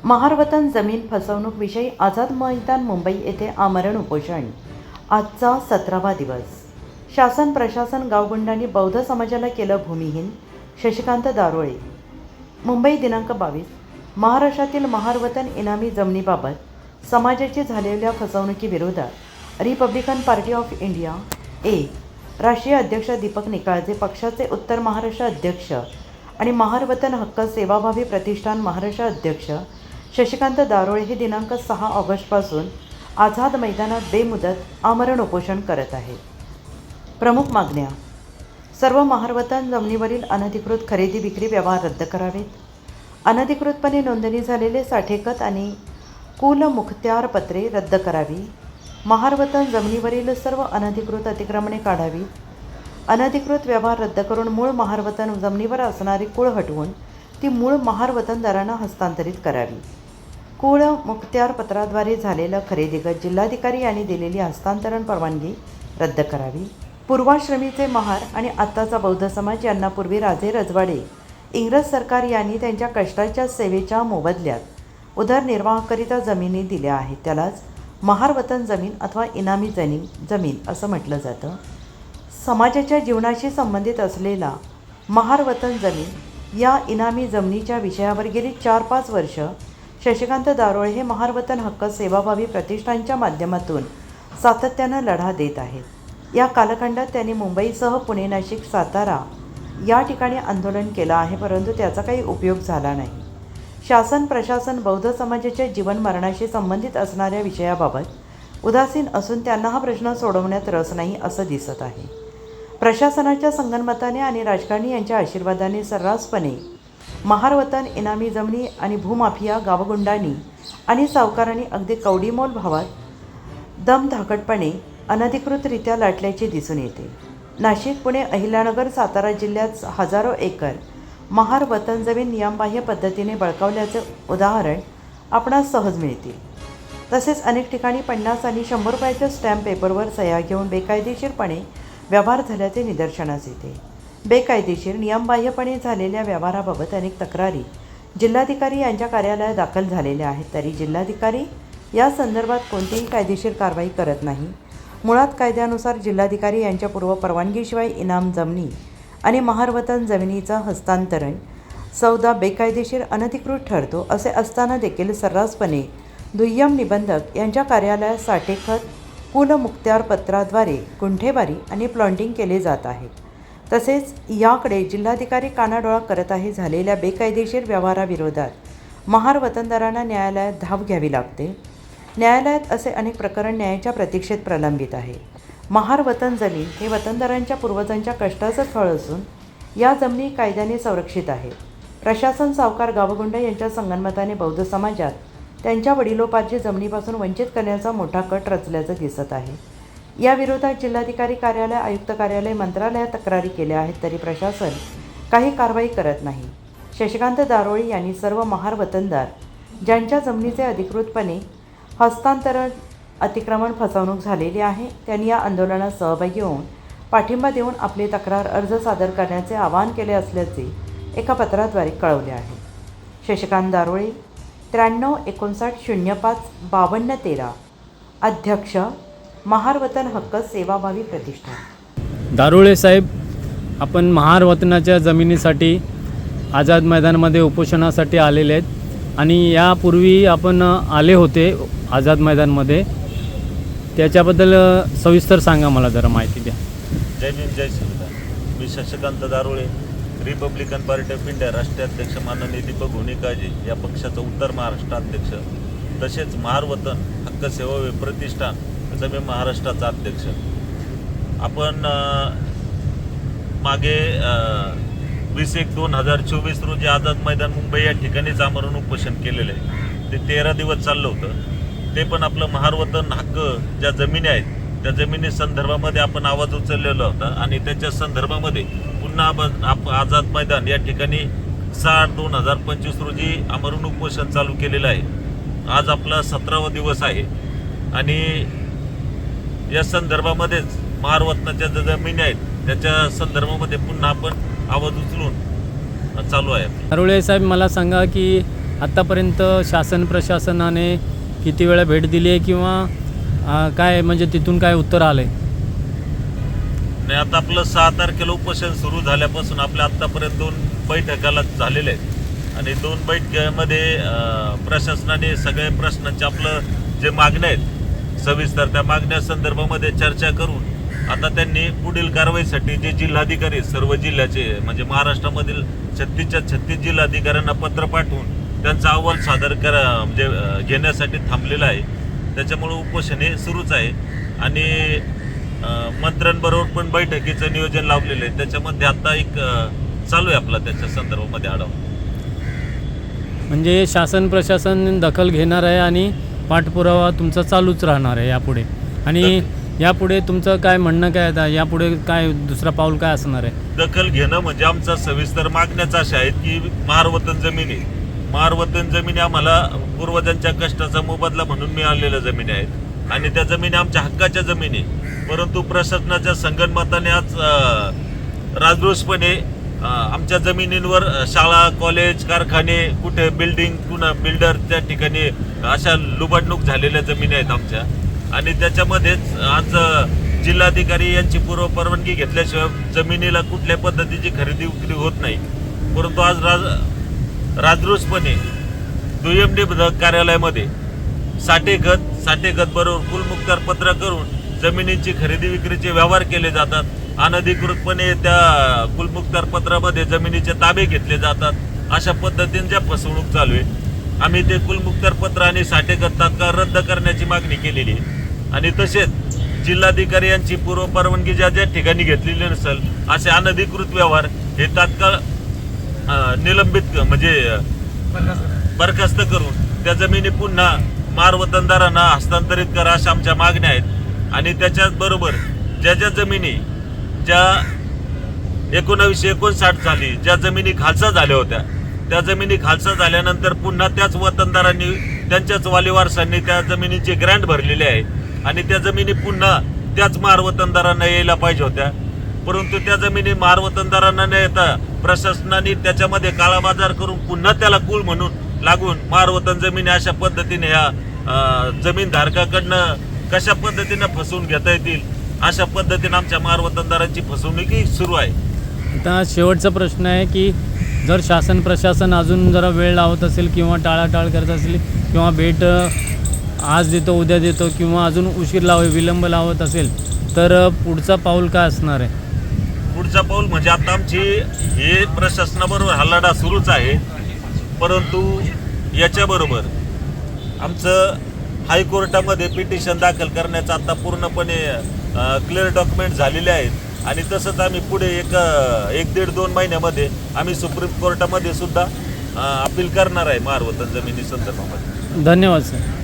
महारवतन जमीन फसवणूक विषयी आझाद मैदान मुंबई येथे आमरण उपोषण आजचा 17वा दिवस। शासन प्रशासन गावगुंडांनी बौद्ध समाजाला केलं भूमिहीन। शशिकांत दारोळे मुंबई दिनांक 22। महाराष्ट्रातील महारवतन इनामी जमिनीबाबत समाजाची झालेल्या फसवणुकीविरोधात रिपब्लिकन पार्टी ऑफ इंडिया राष्ट्रीय अध्यक्ष दीपक निकाळजे, पक्षाचे उत्तर महाराष्ट्र अध्यक्ष आणि महारवतन हक्क सेवाभावी प्रतिष्ठान महाराष्ट्र अध्यक्ष शशिकांत दारोळे हे दिनांक 6 ऑगस्टपासून आझाद मैदानात बेमुदत आमरण उपोषण करत आहेत। प्रमुख मागण्या: सर्व महारवतन जमिनीवरील अनधिकृत खरेदी विक्री व्यवहार रद्द करावेत, अनधिकृतपणे नोंदणी झालेले साठेकत आणि कुलमुखत्यार पत्रे रद्द करावी, महारवतन जमिनीवरील सर्व अनधिकृत अतिक्रमणे काढावी, अनधिकृत व्यवहार रद्द करून मूळ महारवतन जमिनीवर असणारी कुळ हटवून ती मूळ महारवतनदारांना हस्तांतरित करावी, कुळ मुखत्यारपत्राद्वारे झालेलं खरेदीगत जिल्हाधिकारी यांनी दिलेली हस्तांतरण परवानगी रद्द करावी, पूर्वाश्रमीचे महार आणि आत्ताचा बौद्ध समाज यांना पूर्वी राजे रजवाडे इंग्रज सरकार यांनी त्यांच्या कष्टाच्या सेवेच्या मोबदल्यात उदरनिर्वाहाकरिता जमिनी दिल्या आहेत, त्यालाच महारवतन जमीन अथवा इनामी जमीन असं म्हटलं जातं। समाजाच्या जीवनाशी संबंधित असलेला महारवतन जमीन या इनामी जमिनीच्या विषयावर गेली 4-5 वर्ष शशिकांत दारोळे हे महारवतन हक्क सेवाभावी प्रतिष्ठानच्या माध्यमातून सातत्यानं लढा देत आहेत। या कालखंडात त्यांनी मुंबईसह पुणे, नाशिक, सातारा या ठिकाणी आंदोलन केलं आहे, परंतु त्याचा काही उपयोग झाला नाही। शासन प्रशासन बौद्ध समाजाच्या जीवन मरणाशी संबंधित असणाऱ्या विषयाबाबत उदासीन असून त्यांना हा प्रश्न सोडवण्यात रस नाही असं दिसत आहे। प्रशासनाच्या संगनमताने आणि राजकारणी यांच्या आशीर्वादाने सर्रासपणे महारवतन इनामी जमिनी आणि भूमाफिया गावगुंडांनी आणि सावकारांनी अगदी कवडीमोल भावात दमधाकटपणे अनधिकृतरित्या लाटल्याचे दिसून येते। नाशिक, पुणे, अहिल्यानगर, सातारा जिल्ह्यात हजारो एकर महारवतन जमीन नियमबाह्य पद्धतीने बळकावल्याचे उदाहरण आपणास सहज मिळतील। तसेच अनेक ठिकाणी 50 आणि 100 रुपयाच्या स्टॅम्प पेपरवर सह्या घेऊन बेकायदेशीरपणे व्यवहार झाल्याचे निदर्शनास येते। बेकायदेशीर नियमबाह्यपणे झालेल्या व्यवहाराबाबत अनेक तक्रारी जिल्हाधिकारी यांच्या कार्यालयात दाखल झालेल्या आहेत, तरी जिल्हाधिकारी या संदर्भात कोणतीही कायदेशीर कारवाई करत नाही। मुळात कायद्यानुसार जिल्हाधिकारी यांच्या पूर्व परवानगीशिवाय इनाम जमिनी आणि महारवतन जमिनीचं हस्तांतरण सौदा बेकायदेशीर अनधिकृत ठरतो। असे असताना देखील सर्रासपणे दुय्यम निबंधक यांच्या कार्यालयात साठेखत कुलमुखत्यारपत्राद्वारे गुंठेवारी आणि प्लॉटिंग केले जात आहे। तसेच याकडे जिल्हाधिकारी कानाडोळा करत आहे। झालेल्या बेकायदेशीर व्यवहाराविरोधात महारवतनदारांना न्यायालयात धाव घ्यावी लागते। न्यायालयात असे अनेक प्रकरण न्यायाच्या प्रतीक्षेत प्रलंबित आहे। महारवतन जमीन हे वतनदारांच्या पूर्वजांच्या कष्टाचं फळ असून या जमिनी कायद्याने संरक्षित आहेत। प्रशासन, सावकार, गावगुंड यांच्या संगनमताने बौद्ध समाजात त्यांच्या वडिलोपार्जित जमिनीपासून वंचित करण्याचा मोठा कट रचल्याचं दिसत आहे। या विरोधात जिल्हाधिकारी कार्यालय, आयुक्त कार्यालय, मंत्रालयात तक्रारी केल्या आहेत, तरी प्रशासन काही कारवाई करत नाही। शशिकांत दारोळे यांनी सर्व महारवतनदार ज्यांच्या जमिनीचे अधिकृतपणे हस्तांतरण, अतिक्रमण, फसवणूक झालेली आहे त्यांनी या आंदोलनात सहभागी होऊन पाठिंबा देऊन आपले तक्रार अर्ज सादर करण्याचे आवाहन केले असल्याचे एका पत्राद्वारे कळवले आहे। शशिकांत दारोळे 93-59-05-5213 अध्यक्ष महारवतन हक्क सेवाभावी प्रतिष्ठान। दारोळे साहेब, आपण महारवतनाच्या जमिनीसाठी आझाद मैदानामध्ये उपोषणासाठी आलेले आहेत आणि यापूर्वी आपण आले होते आझाद मैदानमध्ये, त्याच्याबद्दल सविस्तर सांगा, मला जरा माहिती द्या। जय भीम, जय संविधान। मी Shashikant Darole, Republican party of India राष्ट्रीय अध्यक्ष माननीय दीपक निकाळजे या पक्षाचा उत्तर महाराष्ट्र अध्यक्ष, तसेच महारवतन हक्क सेवाभावी प्रतिष्ठान जमीन महाराष्ट्राचा अध्यक्ष। आपण मागे 20/1/2024 रोजी आझाद मैदान मुंबई या ठिकाणीच आमरण उपोषण केलेलं आहे। ते 13 दिवस चाललं होतं। ते पण आपलं महारवतन हक्क ज्या जमिनी आहेत त्या जमिनी संदर्भामध्ये आपण आवाज उचललेला होता आणि त्याच्या संदर्भामध्ये पुन्हा आझाद मैदान या ठिकाणी 6/8/2025 रोजी आमरण उपोषण चालू केलेलं आहे। आज आपला 17वा दिवस आहे आणि या संदर्भामध्येच महारवतनाच्या ज्या जमिनी आहेत त्याच्या संदर्भामध्ये पुन्हा आपण आवाज उचलून चालू आहे। दारोळे साहेब, मला सांगा की आत्तापर्यंत शासन प्रशासनाने किती वेळा भेट दिली आहे किंवा काय म्हणजे तिथून काय उत्तर आलं आहे? आणि आता आपलं 6 तारखेला उपोषण सुरू झाल्यापासून आपल्या आत्तापर्यंत 2 बैठकाला झालेले आहेत आणि 2 बैठकीमध्ये प्रशासनाने सगळ्या प्रश्नांचे आपलं जे मागण्या आहेत सविस्तर त्या मागण्या संदर्भामध्ये चर्चा करून आता त्यांनी पुढील कारवाईसाठी जे जिल्हाधिकारी आहेत, सर्व जिल्ह्याचे म्हणजे महाराष्ट्रामधील 36च्या 36 जिल्हाधिकाऱ्यांना पत्र पाठवून त्यांचा अहवाल सादर म्हणजे घेण्यासाठी थांबलेला आहे. त्याच्यामुळे उपोषण हे सुरूच आहे आणि मंत्र्यांबरोबर पण बैठकीचं नियोजन लावलेलं आहे. त्याच्यामध्ये आता एक चालू आहे आपला त्याच्या संदर्भामध्ये आढावा. म्हणजे शासन प्रशासन दखल घेणार आहे आणि पाठपुरावा तुमचा चालूच राहणार आहे यापुढे. आणि यापुढे तुमचं काय म्हणणं काय आता यापुढे काय दुसरा पाऊल काय असणार आहे? दखल घेणं म्हणजे आमचा सविस्तर मागण्याच अशा आहेत की महारवतन जमिनी आम्हाला पूर्वजांच्या कष्टाचा मोबदला म्हणून मिळालेल्या जमिनी आहेत आणि त्या जमिनी आमच्या हक्काच्या जमिनी. परंतु प्रशासनाच्या संगनमताने आज राजरोसपणे आमच्या जमिनींवर शाळा, कॉलेज, कारखाने, कुठे बिल्डिंग, पुन्हा बिल्डर त्या ठिकाणी अशा लुबाडणूक झालेल्या जमिनी आहेत आमच्या. आणि त्याच्यामध्येच आज जिल्हाधिकारी यांची पूर्व परवानगी घेतल्याशिवाय जमिनीला कुठल्या पद्धतीची खरेदी विक्री होत नाही. परंतु आज राजरोसपणे दुय्यम कार्यालयामध्ये साठेगत बरोबर कुलमुक्तार पत्र करून जमिनीची खरेदी विक्रीचे व्यवहार केले जातात. अनधिकृतपणे त्या कुलमुक्तार पत्रामध्ये जमिनीचे ताबे घेतले जातात. अशा पद्धतीने ज्या फसवणूक चालू आहे आम्ही ते कुलमुक्तार पत्र आणि साठेगत तात्काळ रद्द करण्याची मागणी केलेली आहे. आणि तसेच जिल्हाधिकारी यांची पूर्व परवानगी ज्या ठिकाणी घेतलेली नसेल असे अनधिकृत व्यवहार हे तात्काळ निलंबित म्हणजे बरखास्त करून त्या जमिनी पुन्हा महारवतनदारांना हस्तांतरित करा अशा आमच्या मागण्या आहेत. आणि त्याच्याचबरोबर ज्या जमिनी ज्या 1959 साली ज्या जमिनी खालसा झाल्या होत्या त्या जमिनी खालसा झाल्यानंतर पुन्हा त्याच वतनदारांनी त्यांच्याच वालीवारसांनी त्या जमिनीची ग्रँट भरलेली आहे आणि त्या जमिनी पुन्हा त्याच महारवतनदारांना यायला पाहिजे होत्या. परंतु त्या जमिनी महारवतनदारांना न येता प्रशासनाने त्याच्यामध्ये काळाबाजार करून पुन्हा त्याला कुल म्हणून लागून महारवतन जमिनी अशा पद्धतीने ह्या जमीनधारकाकडनं कशा पद्धतीनं फसवून घेता येतील अशा पद्धतीने आमच्या महारवतनदारांची फसवणूक सुरू आहे. आता शेवटचा प्रश्न आहे की जर शासन प्रशासन अजून जरा वेळ लावत असेल किंवा टाळाटाळ करत असेल किंवा भेट आज देतो उद्या देतो किंवा अजून उशीर विलंब लावत असेल तर पुढचा पाऊल काय असणार आहे? पुढचा पाऊल म्हणजे आता आमची हे प्रशासनाबरोबर हल्लाडा सुरूच आहे. परंतु याच्याबरोबर आमचं हायकोर्टामध्ये पिटिशन दाखल करण्याचं आता पूर्णपणे क्लिअर डॉक्युमेंट झालेले आहेत आणि तसंच आम्ही पुढे एक दीड 2 महिन्यामध्ये आम्ही सुप्रीम कोर्टामध्ये सुद्धा अपील करणार आहे महारवतन जमिनी संदर्भामध्ये. धन्यवाद सर.